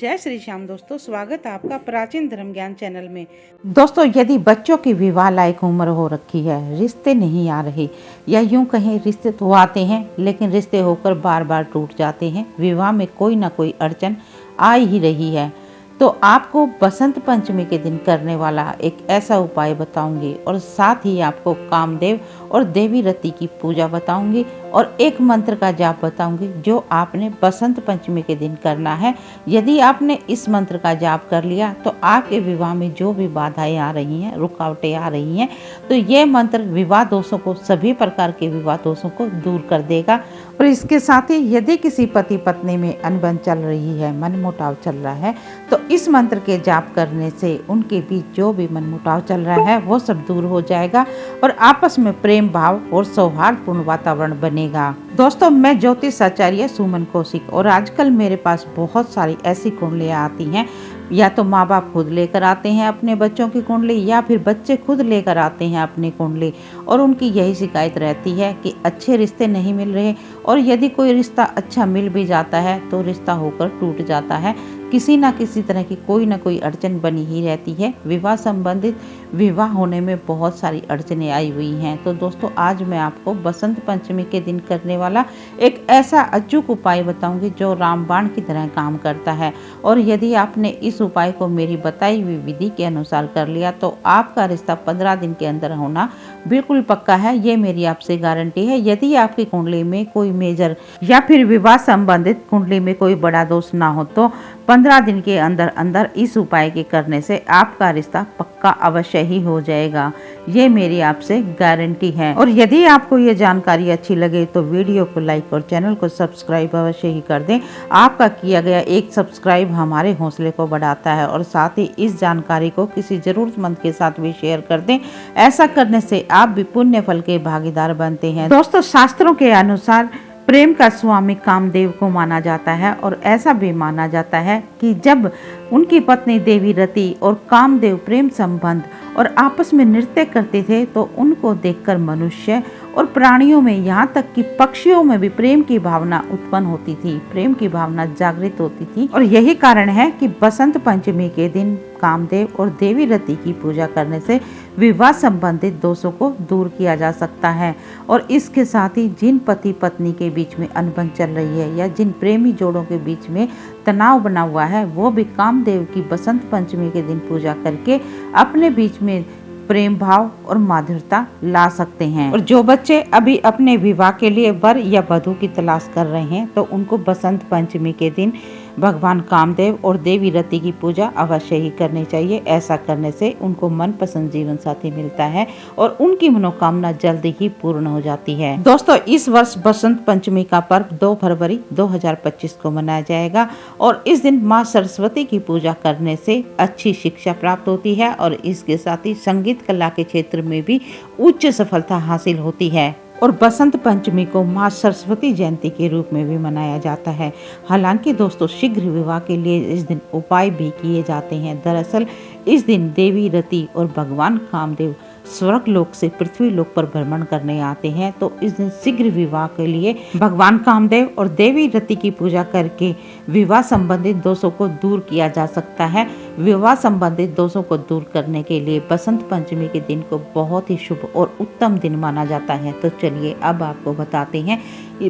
जय श्री श्याम दोस्तों, स्वागत है आपका प्राचीन धर्म ज्ञान चैनल में। दोस्तों, यदि बच्चों की विवाह लायक उम्र हो रखी है, रिश्ते नहीं आ रहे, या यूं कहें रिश्ते तो आते हैं लेकिन रिश्ते होकर बार बार टूट जाते हैं, विवाह में कोई ना कोई अड़चन आ ही रही है, तो आपको बसंत पंचमी के दिन करने वाला एक ऐसा उपाय बताऊंगी और साथ ही आपको कामदेव और देवी रति की पूजा बताऊंगी और एक मंत्र का जाप बताऊंगी जो आपने बसंत पंचमी के दिन करना है। यदि आपने इस मंत्र का जाप कर लिया तो आपके विवाह में जो भी बाधाएं आ रही हैं, रुकावटें आ रही हैं, तो ये मंत्र विवाह दोषों को, सभी प्रकार के विवाह दोषों को दूर कर देगा। और इसके साथ ही यदि किसी पति पत्नी में अनबन चल रही है, मनमुटाव चल रहा है, तो इस मंत्र के जाप करने से उनके बीच जो भी मनमुटाव चल रहा है वो सब दूर हो जाएगा और आपस में प्रेम भाव और सौहार्दपूर्ण वातावरण बनेगा। दोस्तों, मैं ज्योतिष आचार्य सुमन कौशिक, और आजकल मेरे पास बहुत सारी ऐसी कुंडलियाँ आती हैं, या तो माँ बाप खुद लेकर आते हैं अपने बच्चों की कुंडली, या फिर बच्चे खुद लेकर आते हैं अपनी कुंडली, और उनकी यही शिकायत रहती है कि अच्छे रिश्ते नहीं मिल रहे, और यदि कोई रिश्ता अच्छा मिल भी जाता है तो रिश्ता होकर टूट जाता है। किसी ना किसी तरह की कोई ना कोई अड़चन बनी ही रहती है। विवाह संबंधित विवाह होने में बहुत सारी अड़चनें आई हुई हैं। तो दोस्तों, आज मैं आपको बसंत पंचमी के दिन करने वाला एक ऐसा अचूक उपाय बताऊंगी जो रामबाण की तरह काम करता है, और यदि आपने इस उपाय को मेरी बताई हुई विधि के अनुसार कर लिया तो आपका रिश्ता 15 दिन के अंदर होना बिल्कुल पक्का है। ये मेरी आपसे गारंटी है। यदि आपकी कुंडली में कोई मेजर या फिर विवाह संबंधित कुंडली में कोई बड़ा दोष ना हो तो 15 दिन के अंदर अंदर इस उपाय के करने से आपका रिश्ता पक्का अवश्य ही हो जाएगा। ये मेरी आपसे गारंटी है। और यदि आपको ये जानकारी अच्छी लगे तो वीडियो को लाइक और चैनल को सब्सक्राइब अवश्य ही कर दें। आपका किया गया एक सब्सक्राइब हमारे हौसले को बढ़ाता है, और साथ ही इस जानकारी को किसी जरूरतमंद के साथ भी शेयर कर दें। ऐसा करने से आप भी पुण्य फल के भागीदार बनते हैं। दोस्तों, शास्त्रों के अनुसार प्रेम का स्वामी कामदेव को माना जाता है, और ऐसा भी माना जाता है कि जब उनकी पत्नी देवी रति और कामदेव प्रेम संबंध और आपस में नृत्य करते थे तो उनको देखकर मनुष्य और प्राणियों में, यहाँ तक कि पक्षियों में भी प्रेम की भावना उत्पन्न होती थी, प्रेम की भावना जागृत होती थी। और यही कारण है कि बसंत पंचमी के दिन कामदेव और देवी रति की पूजा करने से विवाह संबंधित दोषों को दूर किया जा सकता है। और इसके साथ ही जिन पति पत्नी के बीच में अनबन चल रही है या जिन प्रेमी जोड़ों के बीच में तनाव बना हुआ है, वो भी कामदेव की बसंत पंचमी के दिन पूजा करके अपने बीच में प्रेम भाव और माधुरता ला सकते हैं। और जो बच्चे अभी अपने विवाह के लिए वर या वधू की तलाश कर रहे हैं तो उनको बसंत पंचमी के दिन भगवान कामदेव और देवी रति की पूजा अवश्य ही करनी चाहिए। ऐसा करने से उनको मनपसंद जीवन साथी मिलता है और उनकी मनोकामना जल्दी ही पूर्ण हो जाती है। दोस्तों, इस वर्ष बसंत पंचमी का पर्व 2 फरवरी 2025 को मनाया जाएगा, और इस दिन माँ सरस्वती की पूजा करने से अच्छी शिक्षा प्राप्त होती है, और इसके साथ ही संगीत कला के क्षेत्र में भी उच्च सफलता हासिल होती है। और बसंत पंचमी को माँ सरस्वती जयंती के रूप में भी मनाया जाता है। हालांकि दोस्तों, शीघ्र विवाह के लिए इस दिन उपाय भी किए जाते हैं। दरअसल इस दिन देवी रति और भगवान कामदेव स्वर्ग लोक से पृथ्वी लोक पर भ्रमण करने आते हैं, तो इस दिन शीघ्र विवाह के लिए भगवान कामदेव और देवी रति की पूजा करके विवाह संबंधित दोषों को दूर किया जा सकता है। विवाह संबंधित दोषों को दूर करने के लिए बसंत पंचमी के दिन को बहुत ही शुभ और उत्तम दिन माना जाता है। तो चलिए अब आपको बताते हैं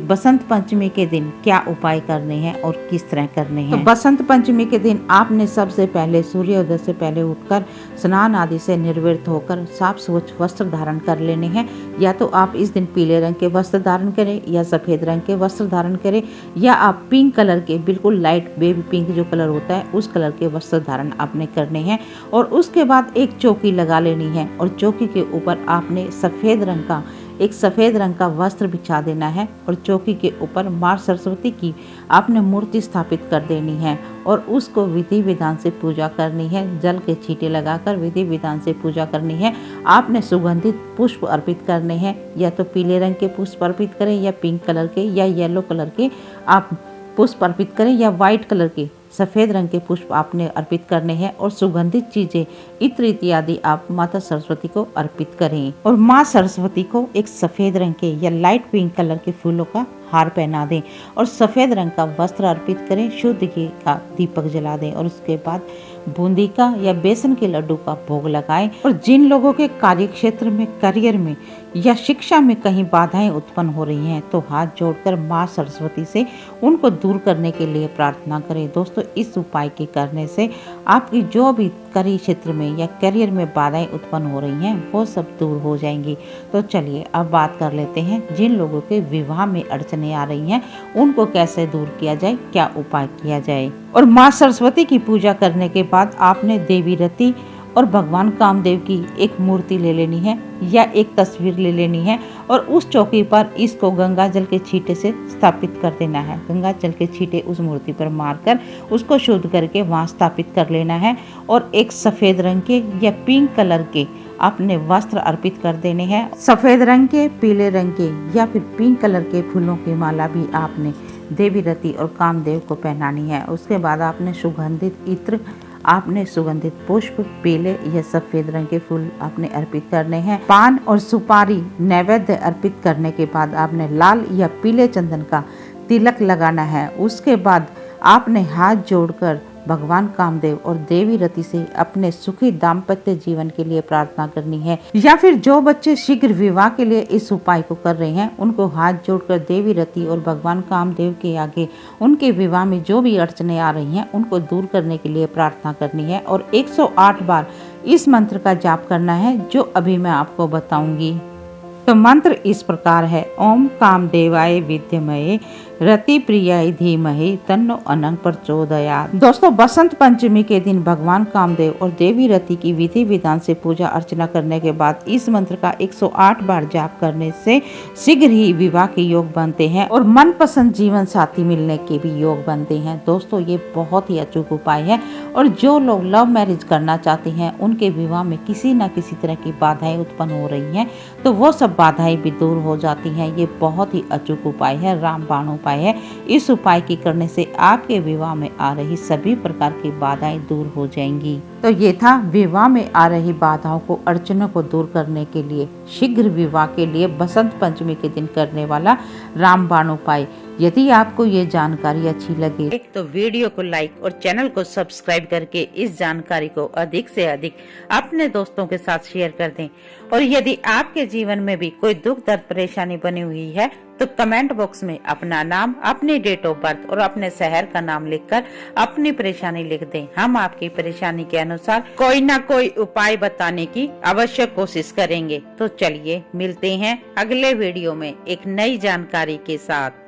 बसंत पंचमी के दिन क्या उपाय करने हैं और किस तरह करने हैं। तो बसंत पंचमी के दिन आपने सबसे पहले सूर्योदय से पहले उठकर स्नान आदि से निर्वृत्त होकर साफ स्वच्छ वस्त्र धारण कर लेने हैं। या तो आप इस दिन पीले रंग के वस्त्र धारण करें या सफेद रंग के वस्त्र धारण करें, या आप पिंक कलर के, बिल्कुल लाइट बेबी पिंक जो कलर होता है उस कलर के वस्त्र धारण आपने करने हैं। और उसके बाद एक चौकी लगा लेनी है, और चौकी के ऊपर आपने एक सफ़ेद रंग का वस्त्र बिछा देना है, और चौकी के ऊपर माँ सरस्वती की आपने मूर्ति स्थापित कर देनी है, और उसको विधि विधान से पूजा करनी है। जल के छींटे लगाकर विधि विधान से पूजा करनी है। आपने सुगंधित पुष्प अर्पित करने हैं, या तो पीले रंग के पुष्प अर्पित करें, या पिंक कलर के, या येलो कलर के आप पुष्प अर्पित करें, या व्हाइट कलर के सफ़ेद रंग के पुष्प आपने अर्पित करने हैं। और सुगंधित चीजें, इत्र इत्यादि आप माता सरस्वती को अर्पित करें। और माँ सरस्वती को एक सफ़ेद रंग के या लाइट पिंक कलर के फूलों का हार पहना दें और सफ़ेद रंग का वस्त्र अर्पित करें। शुद्ध घी का दीपक जला दें और उसके बाद बूंदी का या बेसन के लड्डू का भोग लगाएं। और जिन लोगों के कार्य क्षेत्र में, करियर में या शिक्षा में कहीं बाधाएं उत्पन्न हो रही हैं, तो हाथ जोड़कर माँ सरस्वती से उनको दूर करने के लिए प्रार्थना करें। दोस्तों, इस उपाय के करने से आपकी जो भी कार्य क्षेत्र में या करियर में बाधाएं उत्पन्न हो रही हैं, वो सब दूर हो जाएंगी। तो चलिए अब बात कर लेते हैं जिन लोगों के विवाह में अड़चने आ रही हैं, उनको कैसे दूर किया जाए, क्या उपाय किया जाए। और माँ सरस्वती की पूजा करने के बाद आपने देवी रति और भगवान कामदेव की एक मूर्ति ले लेनी है या एक तस्वीर ले लेनी है और उस चौकी पर इसको गंगा जल के छींटे से स्थापित कर देना है। गंगा जल के छींटे उस मूर्ति पर मारकर उसको शुद्ध करके वहाँ स्थापित कर लेना है। और एक सफ़ेद रंग के या पिंक कलर के आपने वस्त्र अर्पित कर देने हैं। सफ़ेद रंग के, पीले रंग के या फिर पिंक कलर के फूलों की माला भी आपने देवी रति और कामदेव को पहनानी है। उसके बाद आपने सुगंधित इत्र, आपने सुगंधित पुष्प, पीले या सफेद रंग के फूल आपने अर्पित करने हैं। पान और सुपारी नैवेद्य अर्पित करने के बाद आपने लाल या पीले चंदन का तिलक लगाना है। उसके बाद आपने हाथ जोड़कर भगवान कामदेव और देवी रति से अपने सुखी दाम्पत्य जीवन के लिए प्रार्थना करनी है। या फिर जो बच्चे शीघ्र विवाह के लिए इस उपाय को कर रहे हैं, उनको हाथ जोड़कर देवी रति और भगवान कामदेव के आगे उनके विवाह में जो भी अड़चने आ रही हैं, उनको दूर करने के लिए प्रार्थना करनी है। और 108 बार इस मंत्र का जाप करना है, जो अभी मैं आपको बताऊंगी। तो मंत्र इस प्रकार है: ओम कामदेवाय विद्महे रति प्रियाय धीमहि तन्नो अनंग प्रचोदयात्। दोस्तों, बसंत पंचमी के दिन भगवान कामदेव और देवी रति की विधि विधान से पूजा अर्चना करने के बाद इस मंत्र का 108 बार जाप करने से शीघ्र ही विवाह के योग बनते हैं और मनपसंद जीवन साथी मिलने के भी योग बनते हैं। दोस्तों, ये बहुत ही अचूक उपाय है और जो लोग लव मैरिज करना चाहते हैं, उनके विवाह में किसी न किसी तरह की बाधाएं उत्पन्न हो रही हैं, तो वो सब बाधाएं भी दूर हो जाती हैं। ये बहुत ही अचूक उपाय है, रामबाण उपाय है। इस उपाय के करने से आपके विवाह में आ रही सभी प्रकार की बाधाएं दूर हो जाएंगी। तो ये था विवाह में आ रही बाधाओं को, अड़चनों को दूर करने के लिए शीघ्र विवाह के लिए बसंत पंचमी के दिन करने वाला रामबाण उपाय। यदि आपको ये जानकारी अच्छी लगे तो वीडियो को लाइक और चैनल को सब्सक्राइब करके इस जानकारी को अधिक से अधिक अपने दोस्तों के साथ शेयर कर दें। और यदि आपके जीवन में भी कोई दुख दर्द परेशानी बनी हुई है, तो कमेंट बॉक्स में अपना नाम, अपनी डेट ऑफ बर्थ और अपने शहर का नाम लिखकर अपनी परेशानी लिख दें। हम आपकी परेशानी के अनुसार कोई ना कोई उपाय बताने की अवश्य कोशिश करेंगे। तो चलिए मिलते हैं अगले वीडियो में एक नई जानकारी के साथ।